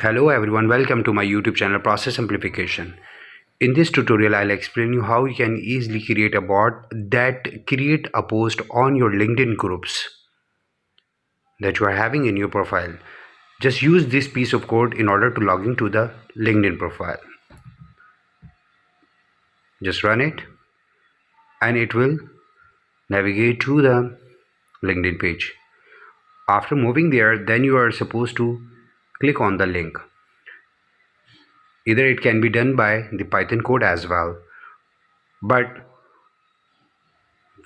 Hello everyone, welcome to my YouTube channel Process Simplification. In this tutorial, I'll explain you how you can easily create a bot that create a post on your LinkedIn groups that you are having in your profile. Just use this piece of code in order to log into the LinkedIn profile. Just run it and it will navigate to the LinkedIn page. After moving there, then you are supposed to click on the link. Either it can be done by the Python code as well, but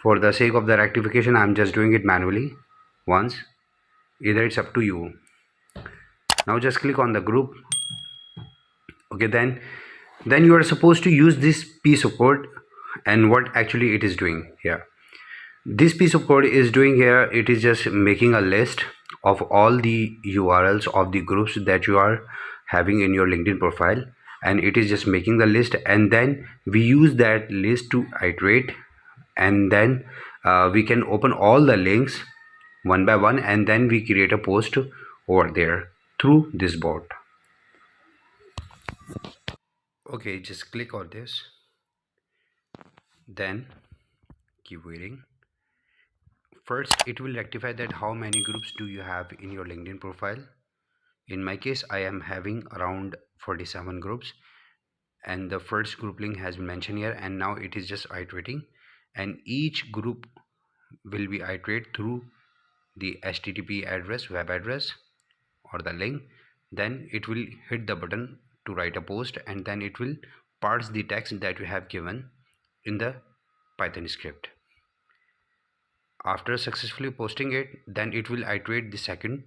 for the sake of the rectification, I'm just doing it manually once. Either it's up to you. Now just click on the group. Okay, then you are supposed to use this piece of code and what actually it is doing here. This piece of code is doing here, it is just making a list of all the URLs of the groups that you are having in your LinkedIn profile, and it is just making the list, and then we use that list to iterate, and then we can open all the links one by one, and then we create a post over there through this bot. Okay, just click on this, then keep waiting. First, it will rectify that how many groups do you have in your LinkedIn profile. In my case, I am having around 47 groups, and the first group link has been mentioned here, and now it is just iterating, and each group will be iterate through the HTTP address, web address, or the link. Then it will hit the button to write a post, and then it will parse the text that you have given in the Python script. After successfully posting it, then it will iterate the second.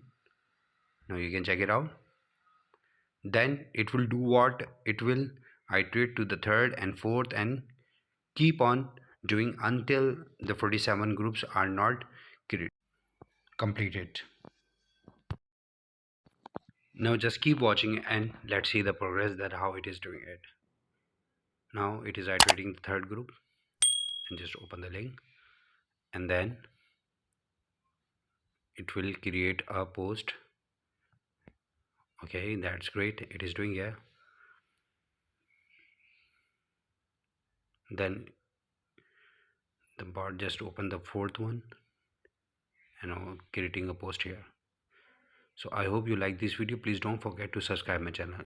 Now you can check it out. Then it will do what? It will iterate to the third and fourth and keep on doing until the 47 groups are not completed. Now just keep watching and let's see the progress that how it is doing it. Now it is iterating the third group, and just open the link, and then it will create a post. Okay, that's great, it is doing here. Then the bot just opened the fourth one and now creating a post here. So I hope you like this video. Please don't forget to subscribe my channel.